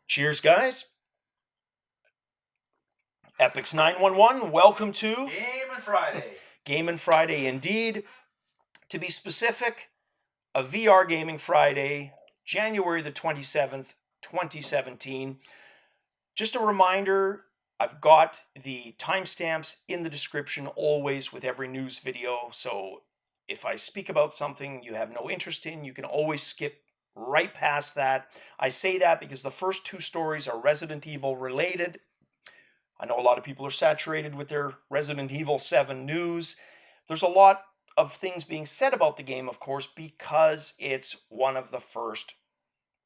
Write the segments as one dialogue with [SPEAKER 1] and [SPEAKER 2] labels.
[SPEAKER 1] Cheers, guys. Epix 911, welcome to
[SPEAKER 2] Gaming Friday.
[SPEAKER 1] Gaming Friday indeed. To be specific, a VR Gaming Friday, January the 27th, 2017. Just a reminder, I've got the timestamps in the description always with every news video. So if I speak about something you have no interest in, you can always skip right past that. I say that because the first two stories are Resident Evil related. I know a lot of people are saturated with their Resident Evil 7 news. There's a lot of things being said about the game, of course, because it's one of the first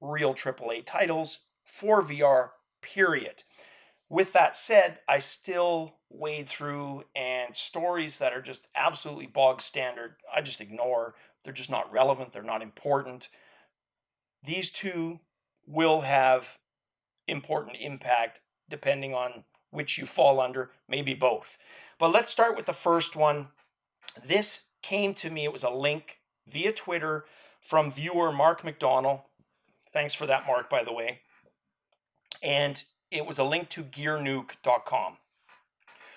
[SPEAKER 1] real AAA titles for VR, period. With that said, I still wade through, and stories that are just absolutely bog standard, I just ignore. They're just not relevant. They're not important. These two will have important impact depending on which you fall under, maybe both. But let's start with the first one. This came to me, it was a link via Twitter from viewer Mark McDonnell. Thanks for that, Mark, by the way. And it was a link to gearnuke.com.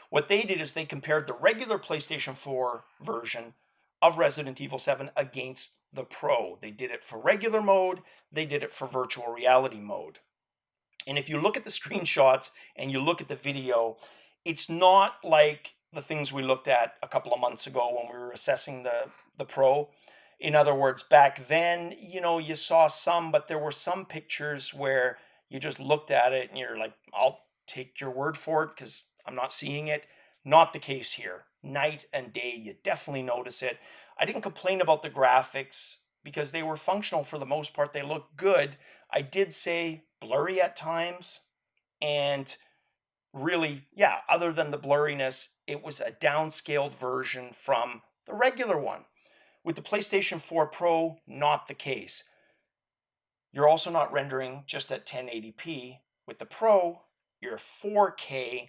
[SPEAKER 1] What they did is they compared the regular PlayStation 4 version of Resident Evil 7 against the Pro. They did it for regular mode, they did it for virtual reality mode. And if you look at the screenshots and you look at the video, it's not like the things we looked at a couple of months ago when we were assessing the Pro. In other words, back then, you saw some, but there were some pictures where you just looked at it and you're like, I'll take your word for it because I'm not seeing it. Not the case here. Night and day, you definitely notice it. I didn't complain about the graphics because they were functional for the most part. They looked good. I did say blurry at times, and really, yeah, other than the blurriness, it was a downscaled version from the regular one. With the PlayStation 4 Pro, not the case. You're also not rendering just at 1080p. With the Pro, you're 4K,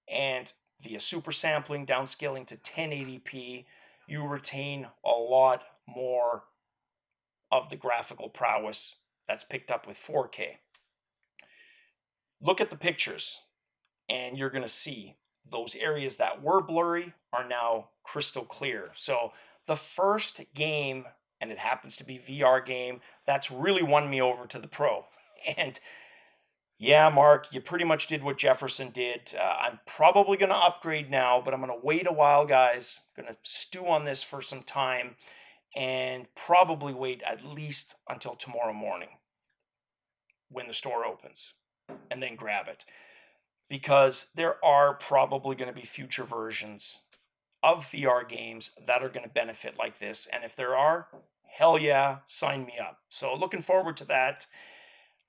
[SPEAKER 1] and via super sampling, downscaling to 1080p, you retain a lot more of the graphical prowess that's picked up with 4K. Look at the pictures, and you're going to see those areas that were blurry are now crystal clear. So the first game, and it happens to be VR game, that's really won me over to the Pro. And yeah, Mark, you pretty much did what Jefferson did. I'm probably going to upgrade now, but I'm going to wait a while, guys. Going to stew on this for some time and probably wait at least until tomorrow morning when the store opens and then grab it. Because there are probably going to be future versions of VR games that are going to benefit like this. And if there are, hell yeah, sign me up. So looking forward to that.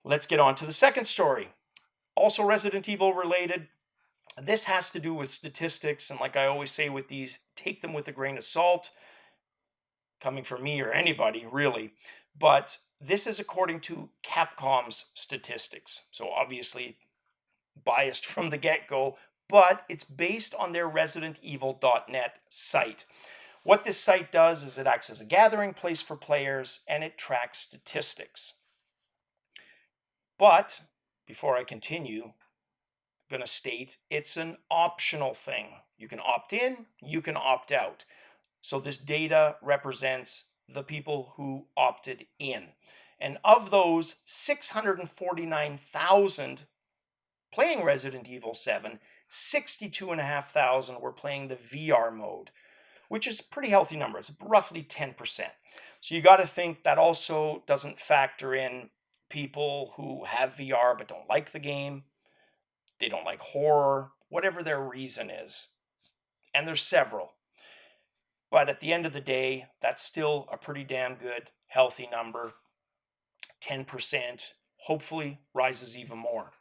[SPEAKER 1] Let's get on to the second story. Also Resident Evil related. This has to do with statistics. And like I always say with these, take them with a grain of salt. Coming from me or anybody, really. But this is according to Capcom's statistics. So obviously biased from the get-go, but it's based on their ResidentEvil.net site. What this site does is it acts as a gathering place for players and it tracks statistics. But before I continue, I'm going to state it's an optional thing. You can opt in, you can opt out. So this data represents the people who opted in. And of those 649,000 playing Resident Evil 7, 62,500 were playing the VR mode, which is a pretty healthy number. It's roughly 10%. So you got to think that also doesn't factor in people who have VR but don't like the game. They don't like horror, whatever their reason is. And there's several. But at the end of the day, that's still a pretty damn good, healthy number. 10%, hopefully rises even more.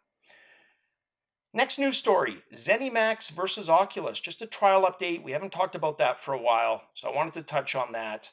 [SPEAKER 1] Next news story, Zenimax versus Oculus. Just a trial update. We haven't talked about that for a while, so I wanted to touch on that.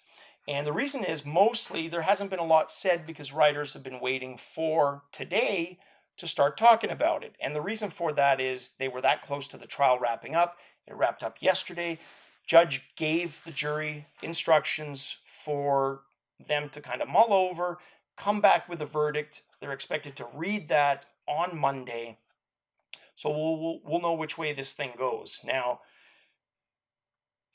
[SPEAKER 1] And the reason is mostly there hasn't been a lot said because writers have been waiting for today to start talking about it. And the reason for that is they were that close to the trial wrapping up. It wrapped up yesterday. Judge gave the jury instructions for them to kind of mull over, come back with a verdict They're expected to read that on Monday. So we'll know which way this thing goes. Now,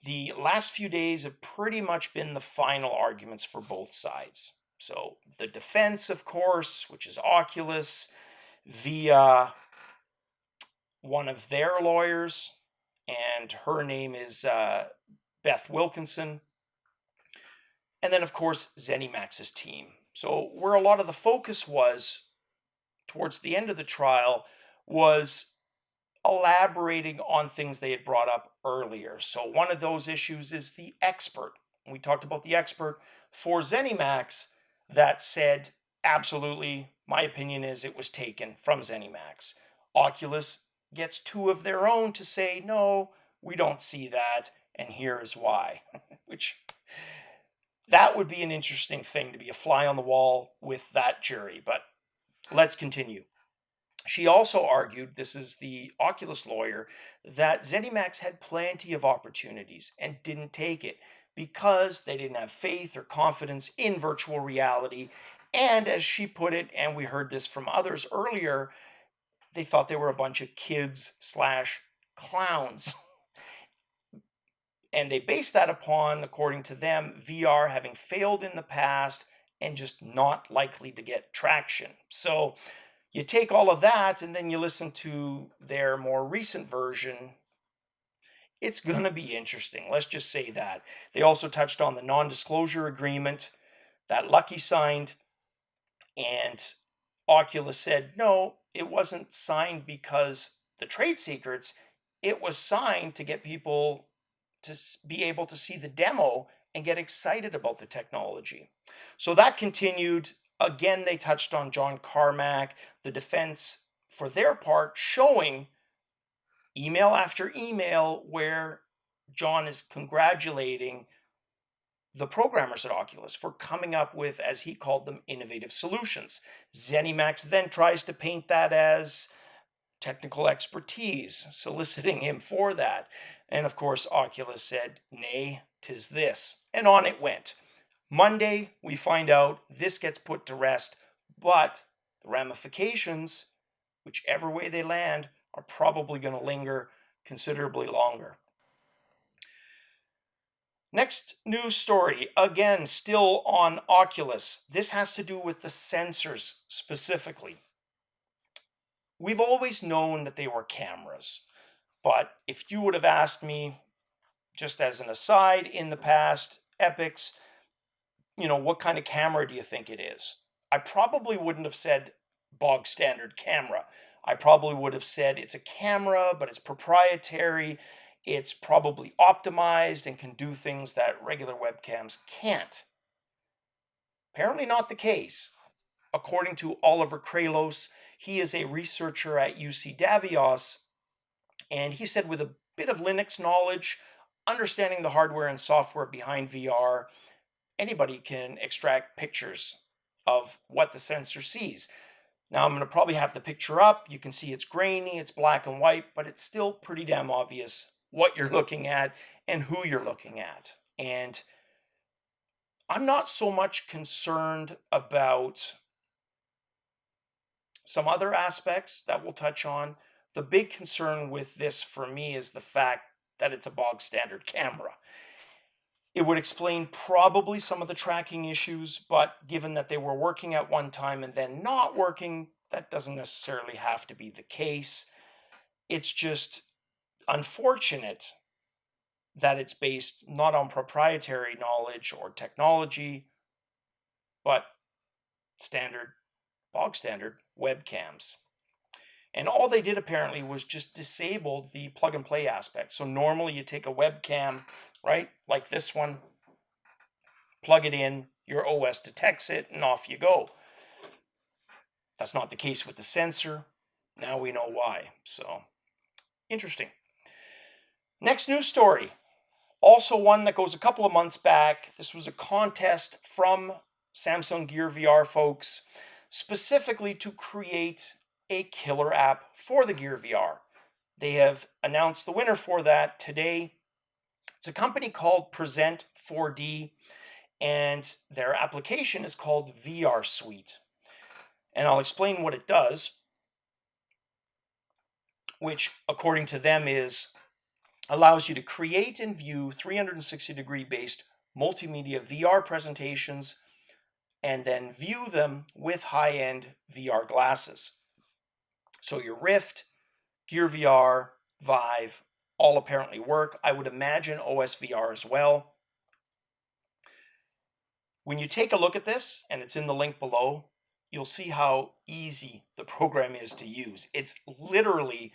[SPEAKER 1] the last few days have pretty much been the final arguments for both sides. So the defense, of course, which is Oculus, via one of their lawyers, and her name is Beth Wilkinson. And then, of course, Zenimax's team. So where a lot of the focus was towards the end of the trial was elaborating on things they had brought up earlier. So one of those issues is the expert. We talked about the expert for Zenimax that said, absolutely, my opinion is it was taken from Zenimax. Oculus gets two of their own to say, no, we don't see that, and here is why. Which, that would be an interesting thing to be a fly on the wall with that jury, but let's continue. She also argued, this is the Oculus lawyer, that Zenimax had plenty of opportunities and didn't take it because they didn't have faith or confidence in virtual reality. And as she put it, and we heard this from others earlier, they thought they were a bunch of kids/clowns. And they based that upon, according to them, VR having failed in the past and just not likely to get traction. So you take all of that and then you listen to their more recent version. It's going to be interesting. Let's just say that. They also touched on the non-disclosure agreement that Lucky signed, and Oculus said, no, it wasn't signed because the trade secrets. It was signed to get people to be able to see the demo and get excited about the technology. So that continued. Again, they touched on John Carmack, the defense, for their part, showing email after email where John is congratulating the programmers at Oculus for coming up with, as he called them, innovative solutions. Zenimax then tries to paint that as technical expertise, soliciting him for that. And of course, Oculus said, nay, 'tis this. And on it went. Monday, we find out this gets put to rest, but the ramifications, whichever way they land, are probably going to linger considerably longer. Next news story, again, still on Oculus. This has to do with the sensors specifically. We've always known that they were cameras, but if you would have asked me, just as an aside, in the past epochs, what kind of camera do you think it is? I probably wouldn't have said bog standard camera. I probably would have said it's a camera, but it's proprietary. It's probably optimized and can do things that regular webcams can't. Apparently not the case. According to Oliver Kralos, he is a researcher at UC Davios, and he said with a bit of Linux knowledge, understanding the hardware and software behind VR, anybody can extract pictures of what the sensor sees. Now I'm going to probably have the picture up. You can see it's grainy, it's black and white, but it's still pretty damn obvious what you're looking at and who you're looking at. And I'm not so much concerned about some other aspects that we'll touch on. The big concern with this for me is the fact that it's a bog standard camera. It would explain probably some of the tracking issues, but given that they were working at one time and then not working, that doesn't necessarily have to be the case. It's just unfortunate that it's based not on proprietary knowledge or technology, but bog standard webcams. And all they did apparently was just disabled the plug and play aspect. So normally you take a webcam, right, like this one, plug it in, your OS detects it, and off you go. That's not the case with the sensor. Now we know why. So, interesting. Next news story. Also one that goes a couple of months back. This was a contest from Samsung Gear VR folks, specifically to create a killer app for the Gear VR. They have announced the winner for that today. It's a company called Present 4D, and their application is called VR Suite. And I'll explain what it does, which according to them allows you to create and view 360-degree based multimedia VR presentations and then view them with high-end VR glasses. So your Rift, Gear VR, Vive, all apparently work. I would imagine OS VR as well. When you take a look at this, and it's in the link below, you'll see how easy the program is to use. It's literally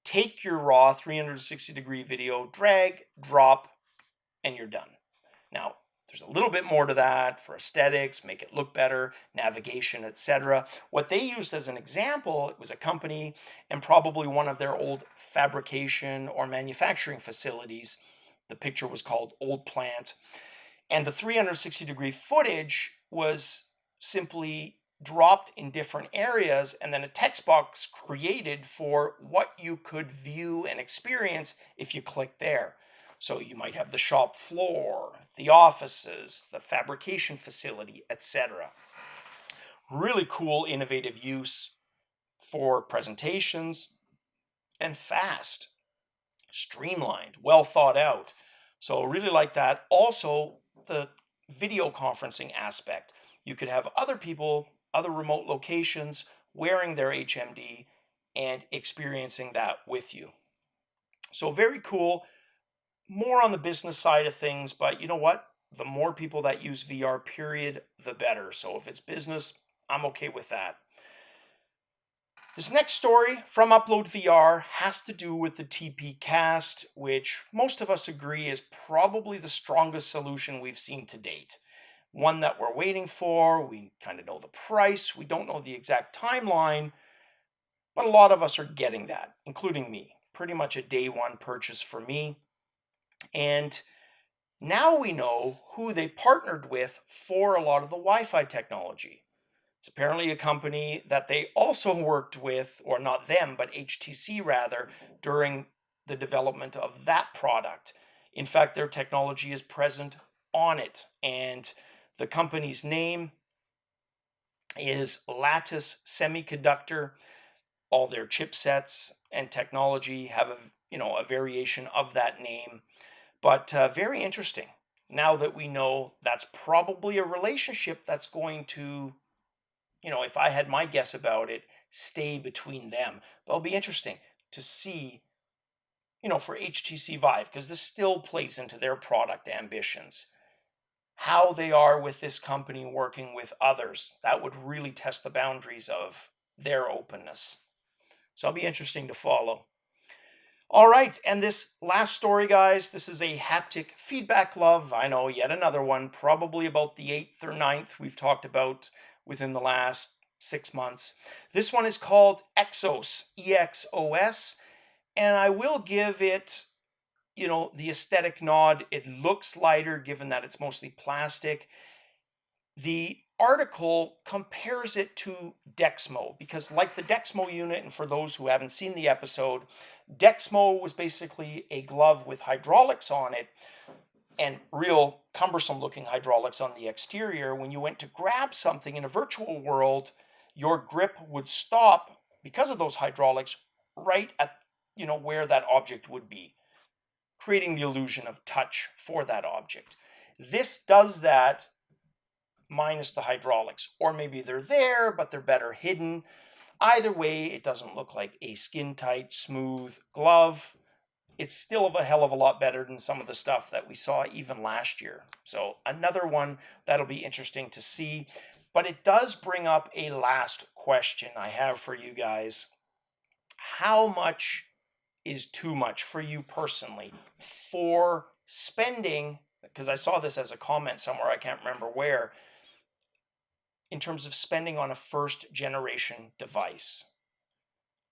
[SPEAKER 1] take your raw 360-degree video, drag, drop, and you're done. Now, there's a little bit more to that for aesthetics, make it look better, navigation, etc. What they used as an example, it was a company and probably one of their old fabrication or manufacturing facilities. The picture was called Old Plant. And the 360-degree footage was simply dropped in different areas and then a text box created for what you could view and experience if you click there. So you might have the shop floor, the offices, the fabrication facility, etc. Really cool, innovative use for presentations and fast, streamlined, well thought out. So really like that. Also, the video conferencing aspect. You could have other people, other remote locations wearing their HMD and experiencing that with you. So very cool. More on the business side of things, but you know what? The more people that use VR, period, the better. So if it's business, I'm okay with that. This next story from Upload VR has to do with the TPCAST, which most of us agree is probably the strongest solution we've seen to date. One that we're waiting for. We kind of know the price. We don't know the exact timeline, but a lot of us are getting that, including me. Pretty much a day one purchase for me. And now we know who they partnered with for a lot of the Wi-Fi technology. It's apparently a company that they also worked with, or not them, but HTC rather, during the development of that product. In fact, their technology is present on it. And the company's name is Lattice Semiconductor. All their chipsets and technology have a variation of that name. But very interesting. Now that we know that's probably a relationship that's going to, if I had my guess about it, stay between them. But it'll be interesting to see, for HTC Vive, because this still plays into their product ambitions, how they are with this company working with others. That would really test the boundaries of their openness. So it'll be interesting to follow. All right, and this last story, guys, this is a haptic feedback glove. I know, yet another one, probably about the 8th or 9th we've talked about within the last 6 months. This one is called EXOS, EXOS, and I will give it, the aesthetic nod. It looks lighter given that it's mostly plastic. The article compares it to Dexmo because, like the Dexmo unit, and for those who haven't seen the episode, Dexmo was basically a glove with hydraulics on it and real cumbersome looking hydraulics on the exterior. When you went to grab something in a virtual world, your grip would stop because of those hydraulics right at where that object would be, creating the illusion of touch for that object. This does that minus the hydraulics, or maybe they're there but they're better hidden. Either way, it doesn't look like a skin tight, smooth glove. It's still a hell of a lot better than some of the stuff that we saw even last year. So another one that'll be interesting to see. But it does bring up a last question I have for you guys. How much is too much for you personally for spending? Because I saw this as a comment somewhere, I can't remember where, in terms of spending on a first generation device.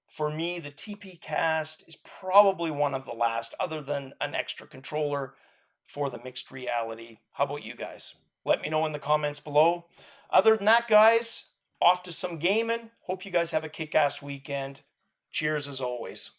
[SPEAKER 1] For me, the TPCAST is probably one of the last, other than an extra controller for the mixed reality. How about you guys? Let me know in the comments below. Other than that, guys, off to some gaming. Hope you guys have a kick-ass weekend. Cheers as always.